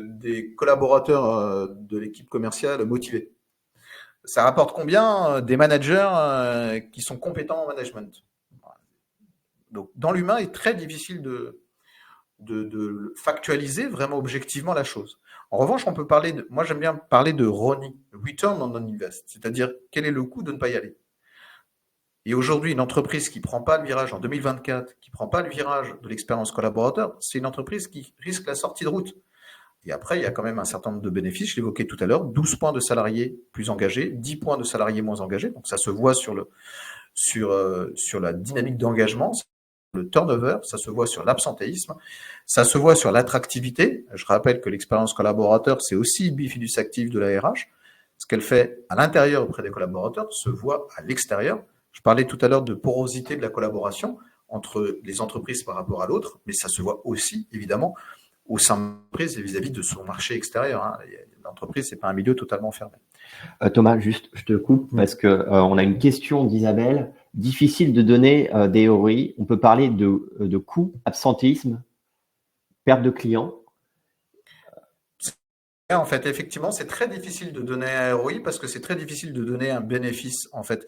des collaborateurs de l'équipe commerciale motivés? Ça rapporte combien des managers qui sont compétents en management? Donc dans l'humain, il est très difficile de factualiser vraiment objectivement la chose. En revanche, on peut parler moi j'aime bien parler de RONI, Return on Invest, c'est-à-dire quel est le coût de ne pas y aller. Et aujourd'hui, une entreprise qui ne prend pas le virage en 2024, qui ne prend pas le virage de l'expérience collaborateur, c'est une entreprise qui risque la sortie de route. Et après, il y a quand même un certain nombre de bénéfices, je l'évoquais tout à l'heure, 12 points de salariés plus engagés, 10 points de salariés moins engagés, donc ça se voit sur la dynamique d'engagement, le turnover, ça se voit sur l'absentéisme, ça se voit sur l'attractivité. Je rappelle que l'expérience collaborateur, c'est aussi le bifidus actif de la RH. Ce qu'elle fait à l'intérieur auprès des collaborateurs se voit à l'extérieur. Je parlais tout à l'heure de porosité de la collaboration entre les entreprises par rapport à l'autre, mais ça se voit aussi, évidemment, au sein de l'entreprise et vis-à-vis de son marché extérieur. Hein. L'entreprise, c'est pas un milieu totalement fermé.
Thomas, juste, je te coupe parce que on a une question d'Isabelle. Difficile de donner des ROI. On peut parler de coût, absentéisme, perte de clients.
En fait, effectivement, c'est très difficile de donner un ROI parce que c'est très difficile de donner un bénéfice. En fait,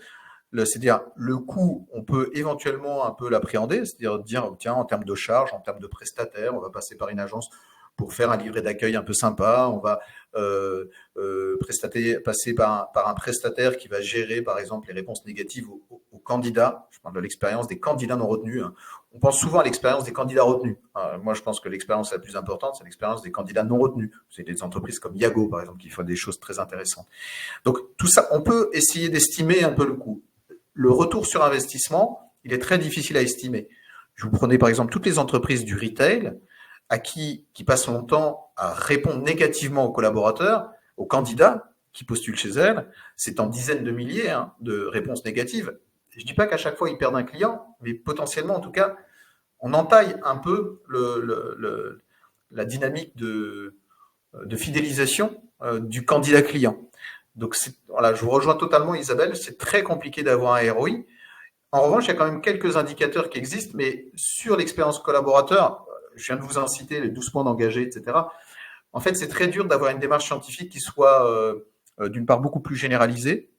c'est-à-dire le coût, on peut éventuellement un peu l'appréhender, c'est-à-dire dire tiens, en termes de charge, en termes de prestataire, on va passer par une agence pour faire un livret d'accueil un peu sympa, on va passer par un prestataire qui va gérer par exemple les réponses négatives aux candidats. Je parle de l'expérience des candidats non retenus. Hein. On pense souvent à l'expérience des candidats retenus. Moi, je pense que l'expérience la plus importante, c'est l'expérience des candidats non retenus. C'est des entreprises comme Yago, par exemple, qui font des choses très intéressantes. Donc, tout ça, on peut essayer d'estimer un peu le coût. Le retour sur investissement, il est très difficile à estimer. Je vous prenais par exemple toutes les entreprises du retail qui passent son temps à répondre négativement aux collaborateurs, aux candidats qui postulent chez elles. C'est en dizaines de milliers de réponses négatives. Je ne dis pas qu'à chaque fois ils perdent un client, mais potentiellement en tout cas, on entaille un peu la dynamique de fidélisation du candidat client. Donc voilà, je vous rejoins totalement Isabelle, c'est très compliqué d'avoir un ROI. En revanche, il y a quand même quelques indicateurs qui existent, mais sur l'expérience collaborateur, je viens de vous en citer les 12 points d'engagés, etc. En fait, c'est très dur d'avoir une démarche scientifique qui soit d'une part beaucoup plus généralisée,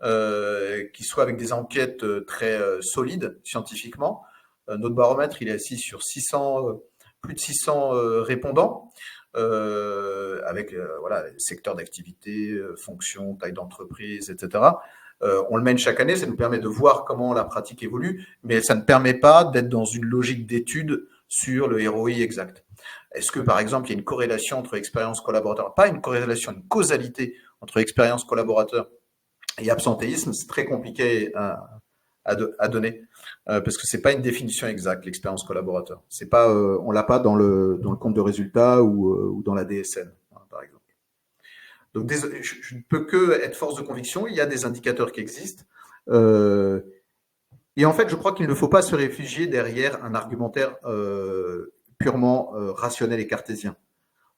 qui soit avec des enquêtes très solides scientifiquement. Notre baromètre, il est assis sur 600 plus de 600 répondants, avec voilà, secteur d'activité, fonction, taille d'entreprise, etc. On le mène chaque année, ça nous permet de voir comment la pratique évolue, mais ça ne permet pas d'être dans une logique d'étude sur le ROI exact. Est-ce que, par exemple, il y a une corrélation entre expérience collaborateur? Pas une corrélation, une causalité entre expérience collaborateur et absentéisme, c'est très compliqué à donner, parce que c'est pas une définition exacte, l'expérience collaborateur. C'est pas, on l'a pas dans le compte de résultats ou dans la DSN, hein, par exemple. Donc, je ne peux que être force de conviction. Il y a des indicateurs qui existent. Et en fait, je crois qu'il ne faut pas se réfugier derrière un argumentaire purement rationnel et cartésien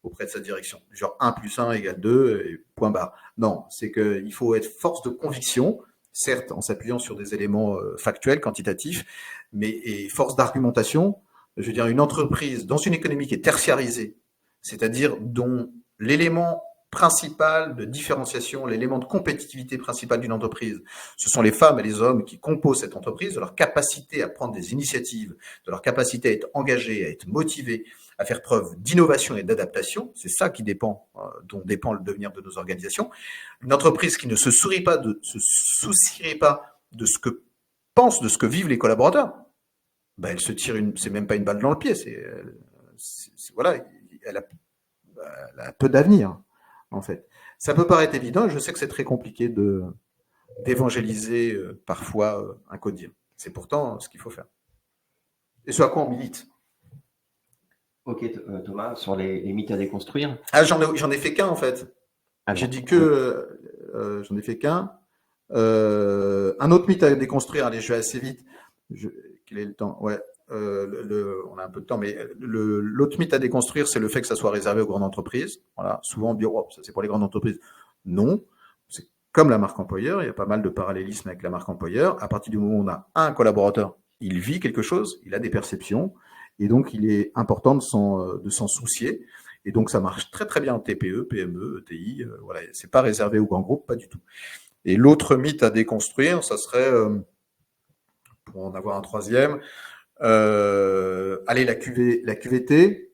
auprès de sa direction. Genre 1 + 1 = 2, et point barre. Non, c'est qu'il faut être force de conviction, certes en s'appuyant sur des éléments factuels, quantitatifs, mais et force d'argumentation. Je veux dire, une entreprise dans une économie qui est tertiarisée, c'est-à-dire dont l'élément principal de différenciation, l'élément de compétitivité principal d'une entreprise, ce sont les femmes et les hommes qui composent cette entreprise, de leur capacité à prendre des initiatives, de leur capacité à être engagés, à être motivés, à faire preuve d'innovation et d'adaptation. C'est ça qui dépend, dont dépend le devenir de nos organisations. Une entreprise qui ne se soucierait pas de ce que pensent, de ce que vivent les collaborateurs, ben elle se tire c'est même pas une balle dans le pied. Voilà, elle a peu d'avenir. En fait, ça peut paraître évident. Je sais que c'est très compliqué d'évangéliser parfois un codir. C'est pourtant ce qu'il faut faire. Et ce à quoi on milite.
Ok, Thomas, sur les mythes à déconstruire.
Ah, j'en ai fait qu'un en fait. J'ai dit que j'en ai fait qu'un. Un autre mythe à déconstruire. Allez, je vais assez vite. Quel est le temps? Ouais. On a un peu de temps, mais l'autre mythe à déconstruire, c'est le fait que ça soit réservé aux grandes entreprises. Voilà, souvent on dit oh, ça c'est pour les grandes entreprises. Non, c'est comme la marque employeur. Il y a pas mal de parallélisme avec la marque employeur. À partir du moment où on a un collaborateur, il vit quelque chose, il a des perceptions, et donc il est important de s'en soucier. Et donc ça marche très très bien en TPE, PME, ETI. Voilà, c'est pas réservé aux grands groupes, pas du tout. Et l'autre mythe à déconstruire, ça serait, pour en avoir un troisième, allez, la QVT,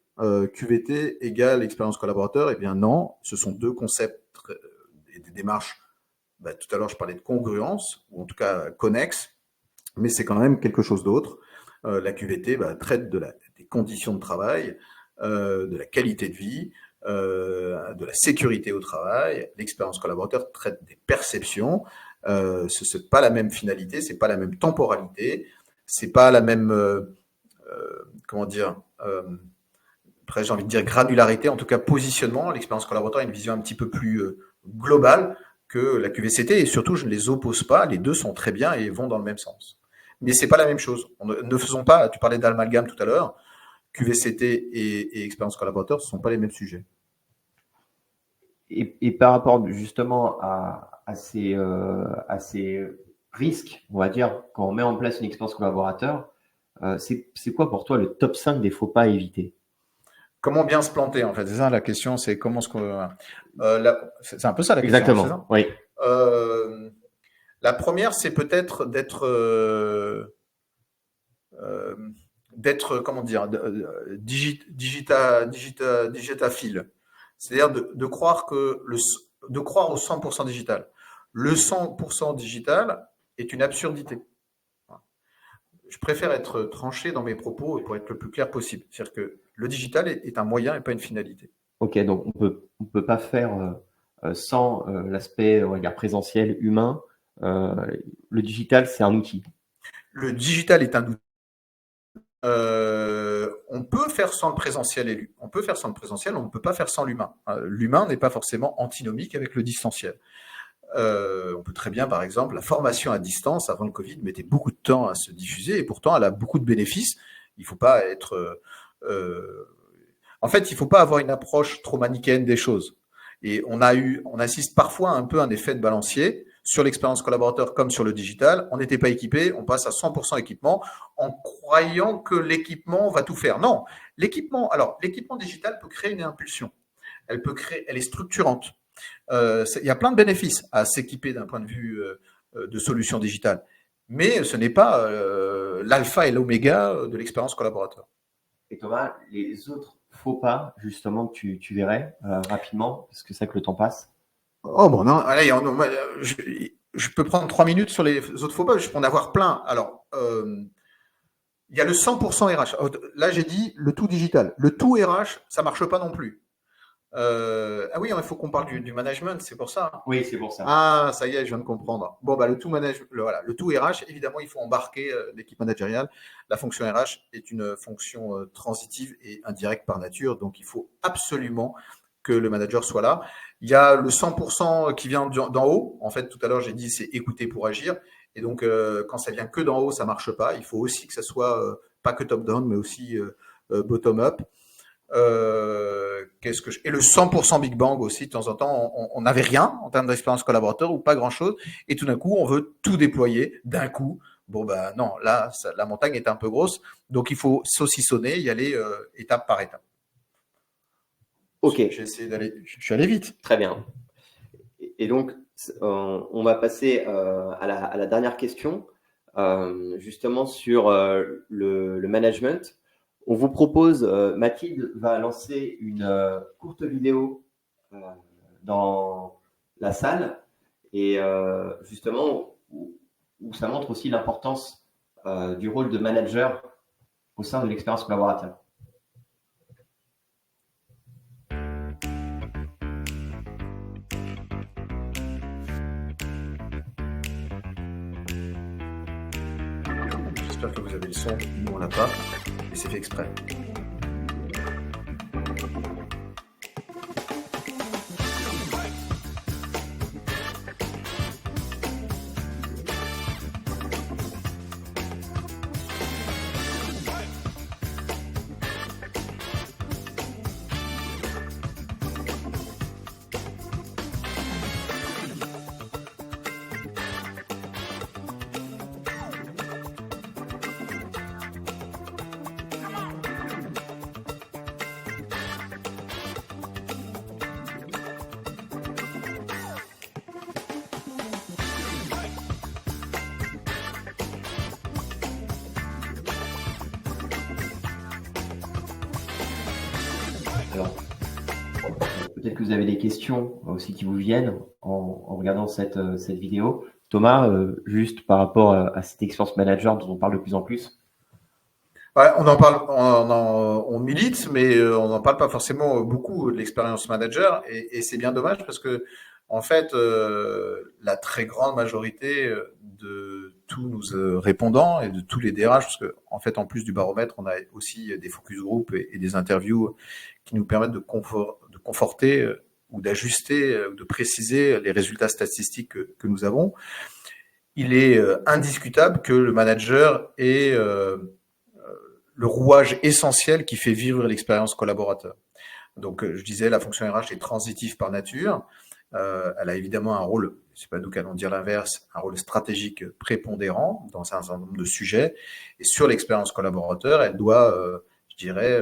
QVT égale expérience collaborateur. Eh bien non, ce sont deux concepts et des démarches. Tout à l'heure, je parlais de congruence, ou en tout cas connexes, mais c'est quand même quelque chose d'autre. La QVT traite des conditions de travail, de la qualité de vie, de la sécurité au travail. L'expérience collaborateur traite des perceptions. Ce n'est pas la même finalité, c'est pas la même temporalité, c'est pas la même comment dire après j'ai envie de dire granularité, en tout cas positionnement. L'expérience collaborateur a une vision un petit peu plus globale que la QVCT, et surtout je ne les oppose pas, les deux sont très bien et vont dans le même sens. Mais c'est pas la même chose. Ne faisons pas, tu parlais d'amalgame tout à l'heure, QVCT et expérience collaborateur, ce ne sont pas les mêmes sujets.
Et par rapport justement à ces risques, on va dire, quand on met en place une expérience collaborateur, c'est quoi pour toi le top 5 des faux pas à éviter?
Comment bien se planter, en fait? C'est ça la question, c'est comment c'est un peu ça la question.
Exactement,
ça
oui.
La première, c'est peut-être d'être comment dire, digitaphile. C'est-à-dire de croire de croire au 100% digital. Le 100% digital est une absurdité. Je préfère être tranché dans mes propos pour être le plus clair possible. C'est-à-dire que le digital est un moyen et pas une finalité.
Ok, donc on peut pas faire sans l'aspect, on va dire, présentiel, humain. Le digital, c'est un outil.
Le digital est un outil. On peut faire sans le présentiel on peut faire sans le présentiel, on ne peut pas faire sans l'humain. L'humain n'est pas forcément antinomique avec le distanciel. On peut très bien, par exemple, la formation à distance avant le Covid mettait beaucoup de temps à se diffuser et pourtant elle a beaucoup de bénéfices. Il faut pas être, en fait, il faut pas avoir une approche trop manichéenne des choses. Et on assiste parfois un peu à un effet de balancier sur l'expérience collaborateur comme sur le digital. On n'était pas équipé, on passe à 100% équipement en croyant que l'équipement va tout faire. Non, l'équipement digital peut créer une impulsion. Elle est structurante. Il y a plein de bénéfices à s'équiper d'un point de vue de solutions digitales. Mais ce n'est pas l'alpha et l'oméga de l'expérience collaborateur.
Thomas, les autres faux pas, justement, que tu verrais rapidement, parce que c'est vrai que le temps passe.
Oh bon, non, allez, je peux prendre 3 minutes sur les autres faux pas, je peux en avoir plein. Alors, il y a le 100% RH. Là, j'ai dit le tout digital. Le tout RH, ça marche pas non plus. Ah oui, il faut qu'on parle du management, c'est pour ça.
Oui, c'est pour ça.
Ah, ça y est, je viens de comprendre. Bon, bah, le tout voilà, le tout RH, évidemment, il faut embarquer l'équipe managériale. La fonction RH est une fonction transitive et indirecte par nature, donc il faut absolument que le manager soit là. Il y a le 100% qui vient d'en haut. En fait, tout à l'heure, j'ai dit c'est écouter pour agir. Et donc, quand ça vient que d'en haut, ça marche pas. Il faut aussi que ça soit pas que top-down, mais aussi bottom-up. Et le 100% Big Bang aussi, de temps en temps, on n'avait rien en termes d'expérience collaborateur ou pas grand-chose, et tout d'un coup, on veut tout déployer d'un coup. Bon, ben non, là, la montagne est un peu grosse, donc il faut saucissonner, y aller étape par étape.
Ok.
J'ai essayé d'aller, je suis allé vite.
Très bien. Et donc, on va passer à la dernière question, justement sur le management. On vous propose, Mathilde va lancer une courte vidéo dans la salle et justement où ça montre aussi l'importance du rôle de manager au sein de l'expérience collaborateur.
J'espère que vous avez le son, nous on l'a pas, et c'est fait exprès.
Alors, peut-être que vous avez des questions aussi qui vous viennent en regardant cette vidéo. Thomas, juste par rapport à cette expérience manager dont on parle de plus en plus.
Ouais, on en parle, on milite, mais on n'en parle pas forcément beaucoup de l'expérience manager, et c'est bien dommage parce que en fait, la très grande majorité de tous nos répondants et de tous les DRH, parce que en fait, en plus du baromètre, on a aussi des focus group et des interviews qui nous permettent de conforter ou d'ajuster ou de préciser les résultats statistiques que nous avons. Il est indiscutable que le manager est le rouage essentiel qui fait vivre l'expérience collaborateur. Donc, je disais, la fonction RH est transitive par nature. Elle a évidemment un rôle, c'est pas nous qu'allons dire l'inverse, un rôle stratégique prépondérant dans un certain nombre de sujets. Et sur l'expérience collaborateur, elle doit, je dirais,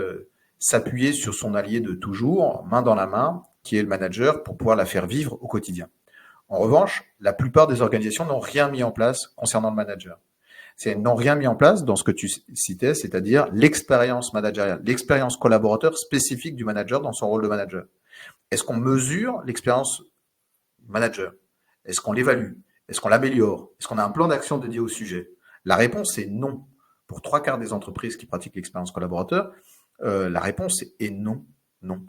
s'appuyer sur son allié de toujours, main dans la main, qui est le manager, pour pouvoir la faire vivre au quotidien. En revanche, la plupart des organisations n'ont rien mis en place concernant le manager. Elles n'ont rien mis en place dans ce que tu citais, c'est-à-dire l'expérience managériale, l'expérience collaborateur spécifique du manager dans son rôle de manager. Est-ce qu'on mesure l'expérience manager? Est-ce qu'on l'évalue? Est-ce qu'on l'améliore? Est-ce qu'on a un plan d'action dédié au sujet? La réponse est non. Pour 3/4 des entreprises qui pratiquent l'expérience collaborateur, la réponse est non. Non.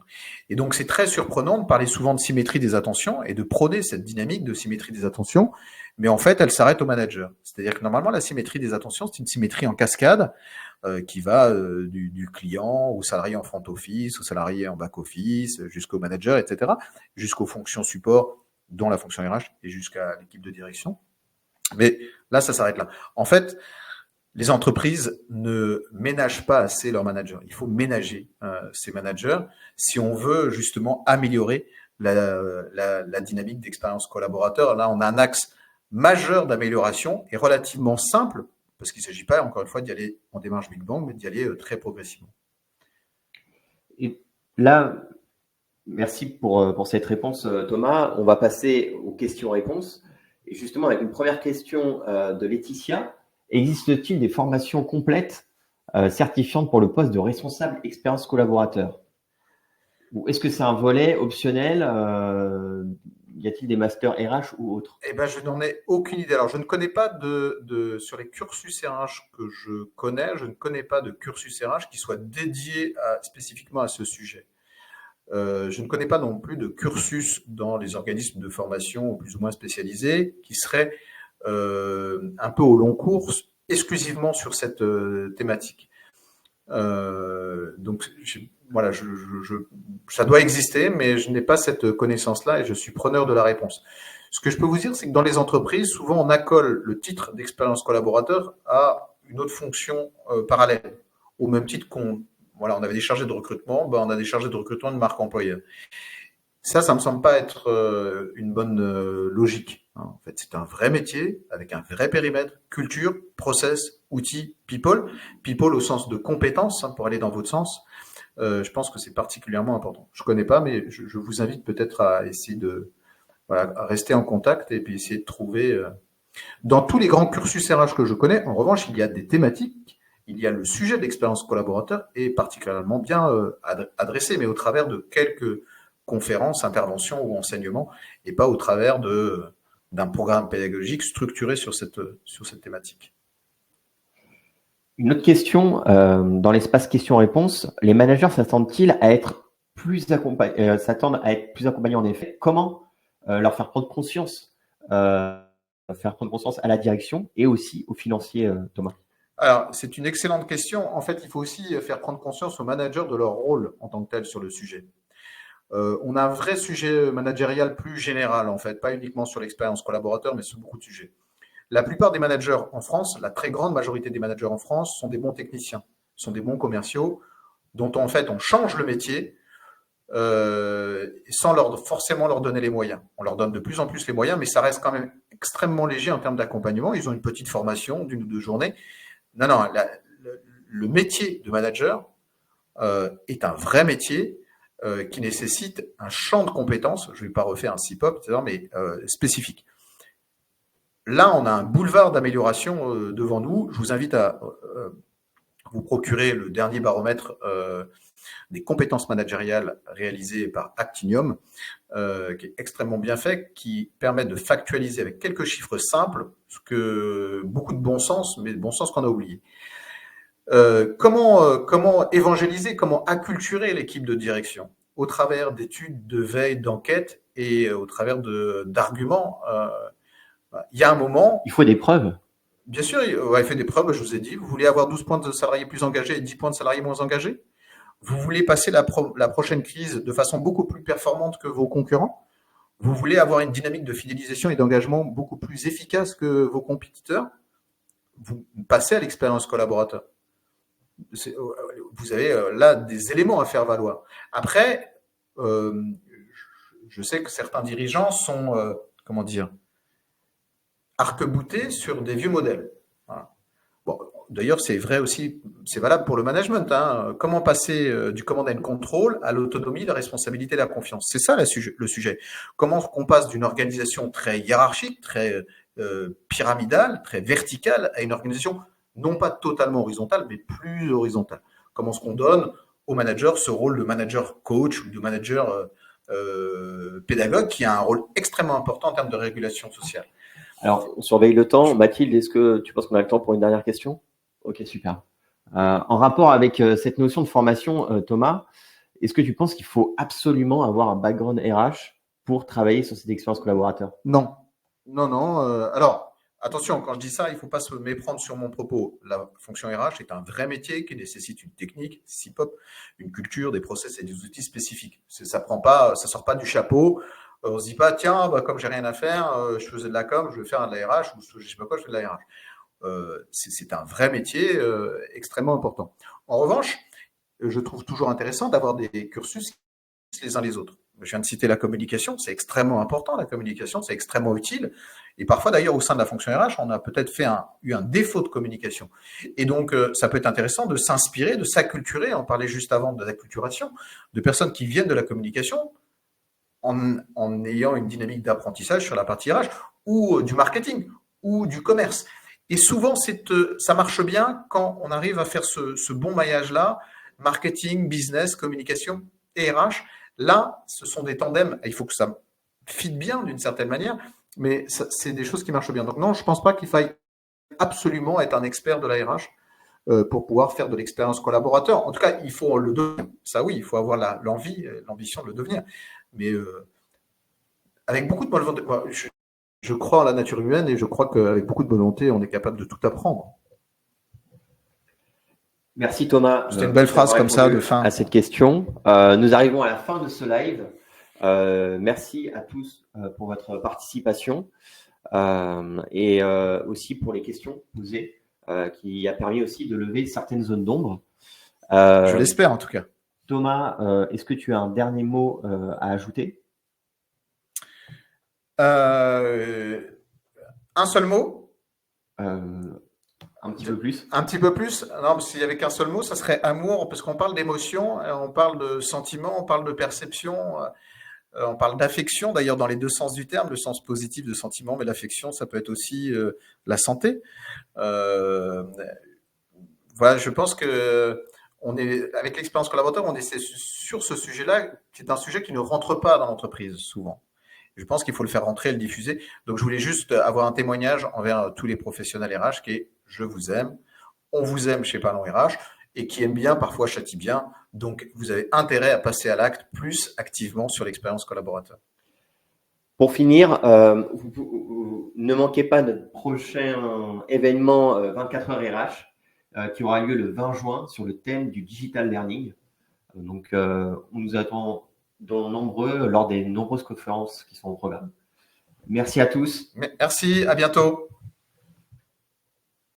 Et donc, c'est très surprenant de parler souvent de symétrie des attentions et de prôner cette dynamique de symétrie des attentions, mais en fait, elle s'arrête au manager. C'est-à-dire que normalement, la symétrie des attentions, c'est une symétrie en cascade qui va du client au salarié en front office, au salarié en back office, jusqu'au manager, etc., jusqu'aux fonctions support, dont la fonction RH, et jusqu'à l'équipe de direction. Mais là, ça s'arrête là. En fait, les entreprises ne ménagent pas assez leurs managers. Il faut ménager ces managers si on veut justement améliorer la dynamique d'expérience collaborateur. Là, on a un axe majeur d'amélioration et relativement simple, parce qu'il ne s'agit pas, encore une fois, d'y aller en démarche Big Bang, mais d'y aller très progressivement.
Et là, merci pour cette réponse, Thomas. On va passer aux questions-réponses. Et justement, avec une première question de Laetitia. Existe-t-il des formations complètes certifiante pour le poste de responsable expérience collaborateur? Ou est-ce que c'est un volet optionnel? Y a-t-il des masters RH ou autres?
Eh ben, je n'en ai aucune idée. Alors, je ne connais pas sur les cursus RH que je connais, je ne connais pas de cursus RH qui soit dédié spécifiquement à ce sujet. Je ne connais pas non plus de cursus dans les organismes de formation plus ou moins spécialisés qui serait un peu au long cours exclusivement sur cette thématique. Donc, voilà, ça doit exister, mais je n'ai pas cette connaissance-là et je suis preneur de la réponse. Ce que je peux vous dire, c'est que dans les entreprises, souvent on accole le titre d'expérience collaborateur à une autre fonction parallèle, au même titre qu'on on avait des chargés de recrutement, on a des chargés de recrutement de marque employeur. Ça me semble pas être une bonne logique. En fait, c'est un vrai métier avec un vrai périmètre, culture, process, outils, people. People au sens de compétences, pour aller dans votre sens. Je pense que c'est particulièrement important. Je connais pas, mais je vous invite peut-être à essayer de à rester en contact et puis essayer de trouver. Dans tous les grands cursus RH que je connais, en revanche, il y a des thématiques. Il y a le sujet de l'expérience collaborateur est particulièrement bien adressé, mais au travers de quelques conférences, interventions ou enseignements, et pas au travers d'un programme pédagogique structuré sur cette thématique.
Une autre question, dans l'espace questions-réponses, les managers s'attendent-ils à être plus accompagnés, en effet? Comment leur faire prendre conscience à la direction et aussi aux financiers, Thomas?
Alors, c'est une excellente question. En fait, il faut aussi faire prendre conscience aux managers de leur rôle en tant que tel sur le sujet. On a un vrai sujet managérial plus général, en fait, pas uniquement sur l'expérience collaborateur, mais sur beaucoup de sujets. La plupart des managers en France, la très grande majorité des managers en France sont des bons techniciens, sont des bons commerciaux, dont en fait on change le métier sans forcément leur donner les moyens. On leur donne de plus en plus les moyens, mais ça reste quand même extrêmement léger en termes d'accompagnement. Ils ont une petite formation d'une ou deux journées. Non, le métier de manager est un vrai métier qui nécessite un champ de compétences, je ne vais pas refaire un CIPOP, mais spécifique. Là, on a un boulevard d'amélioration devant nous. Je vous invite à vous procurer le dernier baromètre des compétences managériales réalisé par Actinium, qui est extrêmement bien fait, qui permet de factualiser avec quelques chiffres simples beaucoup de bon sens, mais bon sens qu'on a oublié. Comment évangéliser, comment acculturer l'équipe de direction au travers d'études, de veille, d'enquêtes et au travers d'arguments. Il y a un moment…
Il faut des preuves.
Bien sûr, il faut des preuves, je vous ai dit. Vous voulez avoir 12 points de salariés plus engagés et 10 points de salariés moins engagés? Vous voulez passer la prochaine crise de façon beaucoup plus performante que vos concurrents? Vous voulez avoir une dynamique de fidélisation et d'engagement beaucoup plus efficace que vos compétiteurs? Vous passez à l'expérience collaborateur. Vous avez là des éléments à faire valoir. Après, je sais que certains dirigeants sont, arc-boutés sur des vieux modèles. Voilà. Bon, d'ailleurs, c'est vrai aussi, c'est valable pour le management. Comment passer du command and control à l'autonomie, la responsabilité et la confiance? C'est ça le sujet. Comment qu'on passe d'une organisation très hiérarchique, très pyramidale, très verticale, à une organisation non pas totalement horizontale, mais plus horizontale? Comment est-ce qu'on donne au manager ce rôle de manager coach ou de manager pédagogue qui a un rôle extrêmement important en termes de régulation sociale?
Alors, on surveille le temps. Mathilde, est-ce que tu penses qu'on a le temps pour une dernière question? Ok, super. En rapport avec cette notion de formation, Thomas, est-ce que tu penses qu'il faut absolument avoir un background RH pour travailler sur cette expérience collaborateur?
Non. Alors, attention, quand je dis ça, il ne faut pas se méprendre sur mon propos. La fonction RH est un vrai métier qui nécessite une technique, CIPOP, une culture, des process et des outils spécifiques. Ça sort pas du chapeau. On se dit pas, tiens, comme j'ai rien à faire, je faisais de la com, je vais faire de la RH, ou je sais pas quoi, je fais de la RH. C'est un vrai métier extrêmement important. En revanche, je trouve toujours intéressant d'avoir des cursus les uns les autres. Je viens de citer la communication, c'est extrêmement important, la communication, c'est extrêmement utile. Et parfois, d'ailleurs, au sein de la fonction RH, on a peut-être eu un défaut de communication. Et donc, ça peut être intéressant de s'inspirer, de s'acculturer, on parlait juste avant de l'acculturation, de personnes qui viennent de la communication, en ayant une dynamique d'apprentissage sur la partie RH, ou du marketing, ou du commerce. Et souvent, ça marche bien quand on arrive à faire ce bon maillage-là, marketing, business, communication et RH. Là, ce sont des tandems. Il faut que ça fit bien d'une certaine manière, mais c'est des choses qui marchent bien. Donc non, je ne pense pas qu'il faille absolument être un expert de la RH pour pouvoir faire de l'expérience collaborateur. En tout cas, il faut le devenir. Ça oui, il faut avoir l'envie, l'ambition de le devenir. Mais avec beaucoup de bonne volonté. Je crois en la nature humaine et je crois qu'avec beaucoup de volonté, on est capable de tout apprendre.
Merci Thomas.
C'était une belle phrase comme ça de fin.
À cette question. Nous arrivons à la fin de ce live. Merci à tous pour votre participation et aussi pour les questions posées qui a permis aussi de lever certaines zones d'ombre.
Je l'espère en tout cas.
Thomas, est-ce que tu as un dernier mot à ajouter?
Un seul mot?
Un petit peu plus.
Un petit peu plus? Non, s'il n'y avait qu'un seul mot, ça serait amour, parce qu'on parle d'émotion, on parle de sentiment, on parle de perception, on parle d'affection, d'ailleurs dans les deux sens du terme, le sens positif de sentiment, mais l'affection, ça peut être aussi la santé. Voilà, je pense que avec l'expérience collaborateur, on est sur ce sujet-là, qui est un sujet qui ne rentre pas dans l'entreprise souvent. Je pense qu'il faut le faire rentrer et le diffuser. Donc, je voulais juste avoir un témoignage envers tous les professionnels RH qui est « je vous aime », on vous aime chez Parlons RH et qui aime bien, parfois châtie bien. Donc, vous avez intérêt à passer à l'acte plus activement sur l'expérience collaborateur.
Pour finir, vous ne manquez pas notre prochain événement 24 heures RH qui aura lieu le 20 juin sur le thème du digital learning. Donc, on nous attend nombreux lors des nombreuses conférences qui sont au programme. Merci à tous.
Merci, à bientôt.